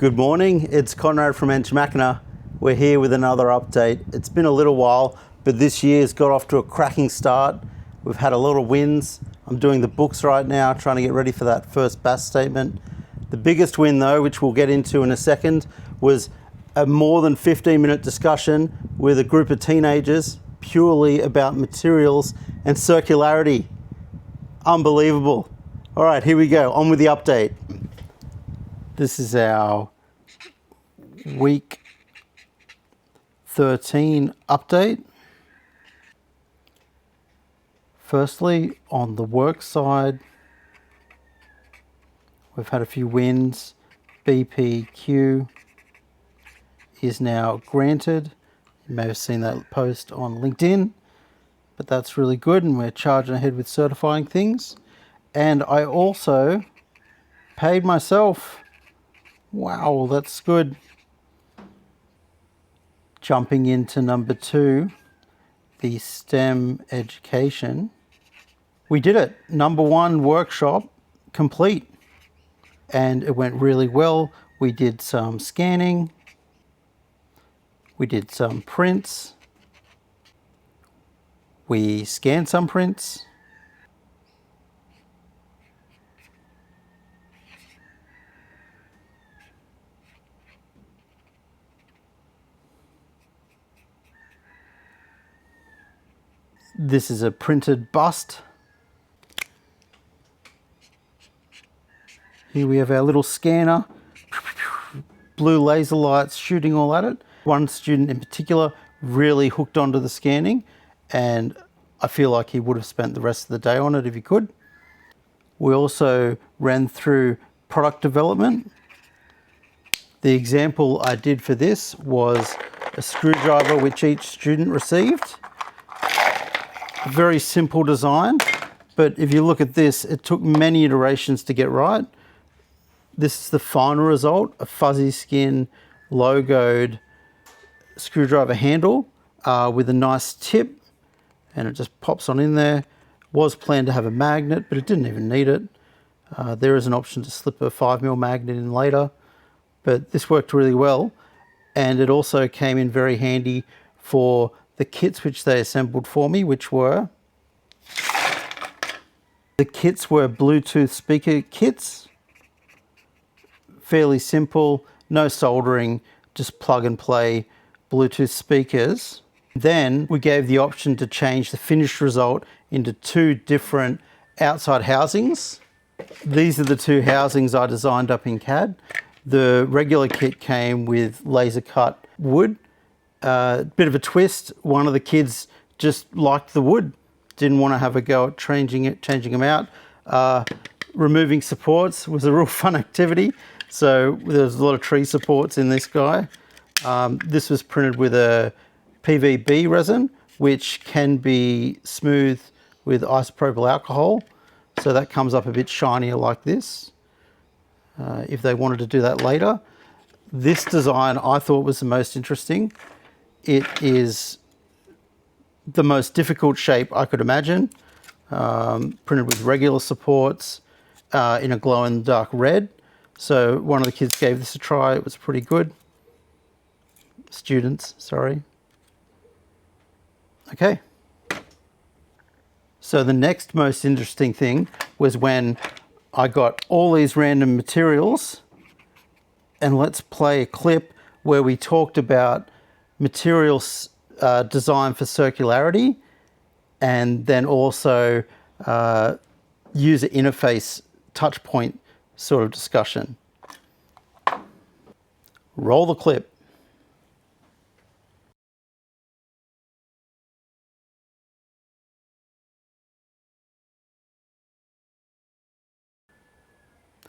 Good morning, it's Conrad from Eng Machina. We're here with another update. It's been a little while, but this year's got off to a cracking start. We've had a lot of wins. I'm doing the books right now, trying to get ready for that first BAS statement. The biggest win though, which we'll get into in a second, was a more than 15-minute discussion with a group of teenagers purely about materials and circularity. Unbelievable. All right, here we go, on with the update. This is our week 13 update. Firstly, on the work side, we've had a few wins. BPQ is now granted. You may have seen that post on LinkedIn, but that's really good, and we're charging ahead with certifying things. And I also paid myself. Wow, that's good. Jumping into number 2, the STEM education. We did it. Number 1 workshop complete, and it went really well. We did some scanning, we did some prints, we scanned some prints, this is a printed bust. Here we have our little scanner, blue laser lights shooting all at it. One student in particular really hooked onto the scanning, and I feel like he would have spent the rest of the day on it if he could. We also ran through product development. The example I did for this was a screwdriver which each student received. A very simple design, but if you look at this, it took many iterations to get right. This is the final result, a fuzzy skin logoed screwdriver handle with a nice tip, and it just pops on in there. Was planned to have a magnet, but it didn't even need it. There is an option to slip a 5mm magnet in later, but this worked really well, and it also came in very handy for the kits which they assembled for me, which were Bluetooth speaker kits. Fairly simple, no soldering, just plug and play Bluetooth speakers. Then we gave the option to change the finished result into 2 different outside housings. These are the 2 housings I designed up in CAD. The regular kit came with laser cut wood. Bit of a twist, one of the kids just liked the wood, didn't want to have a go at changing them out. Removing supports was a real fun activity. So there's a lot of tree supports in this guy. This was printed with a PVB resin, which can be smoothed with isopropyl alcohol. So that comes up a bit shinier like this, if they wanted to do that later. This design I thought was the most interesting. It is the most difficult shape I could imagine. Printed with regular supports in a glow-in-the-dark red. So one of the kids gave this a try. It was pretty good. Students, sorry. Okay. So the next most interesting thing was when I got all these random materials, and let's play a clip where we talked about materials design for circularity, and then also user interface touch point sort of discussion. Roll the clip.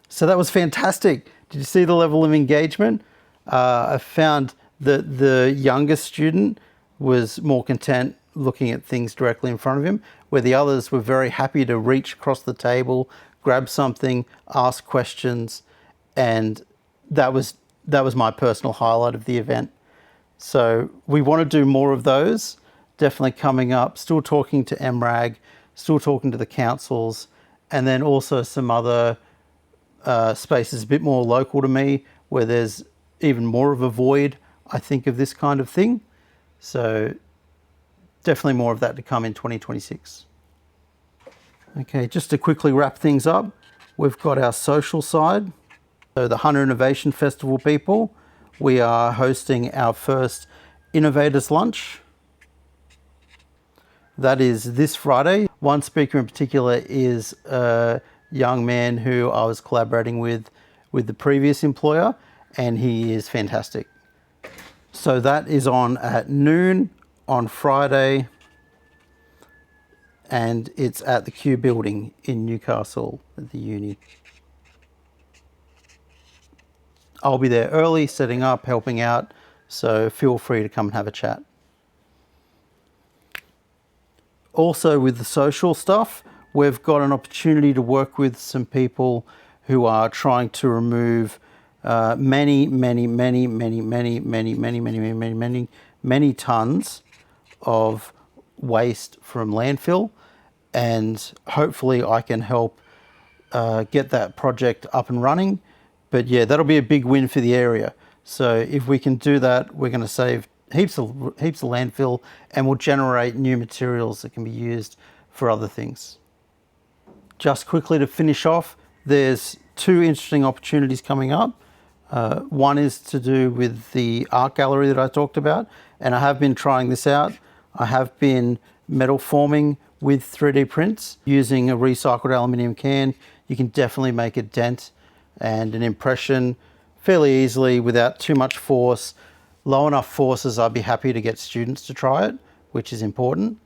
So that was fantastic. Did you see the level of engagement? I found that the youngest student was more content looking at things directly in front of him, where the others were very happy to reach across the table, grab something, ask questions, and that was my personal highlight of the event. So we want to do more of those, definitely coming up. Still talking to MRAG, still talking to the councils, and then also some other spaces a bit more local to me, where there's even more of a void, I think, of this kind of thing. So definitely more of that to come in 2026. Okay, just to quickly wrap things up, we've got our social side. So the Hunter Innovation Festival people, we are hosting our first Innovators Lunch. That is this Friday. One speaker in particular is a young man who I was collaborating with the previous employer, and he is fantastic. So that is on at noon on Friday, and it's at the Q building in Newcastle at the uni. I'll be there early, setting up, helping out, so feel free to come and have a chat. Also with the social stuff, we've got an opportunity to work with some people who are trying to remove many tons of waste from landfill, and hopefully I can help get that project up and running. But yeah, that'll be a big win for the area. So if we can do that, we're going to save heaps of landfill, and we'll generate new materials that can be used for other things. Just quickly to finish off, there's two interesting opportunities coming up. One is to do with the art gallery that I talked about, and I have been trying this out. I have been metal forming with 3D prints using a recycled aluminium can. You can definitely make a dent and an impression fairly easily without too much force. Low enough forces, I'd be happy to get students to try it, which is important.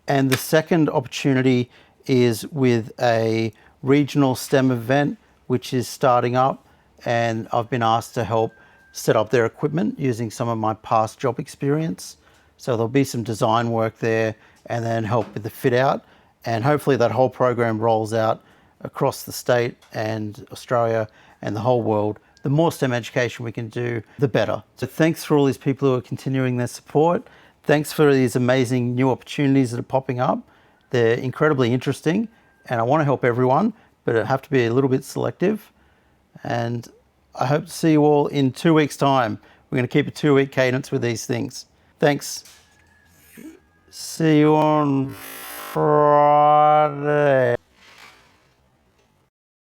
And the second opportunity is with a regional STEM event, which is starting up, and I've been asked to help set up their equipment using some of my past job experience. So there'll be some design work there, and then help with the fit out. And hopefully that whole program rolls out across the state and Australia and the whole world. The more STEM education we can do, the better. So thanks for all these people who are continuing their support. Thanks for these amazing new opportunities that are popping up. They're incredibly interesting, and I want to help everyone, but I have to be a little bit selective. And I hope to see you all in 2 weeks' time. We're going to keep a 2-week cadence with these things. Thanks. See you on Friday.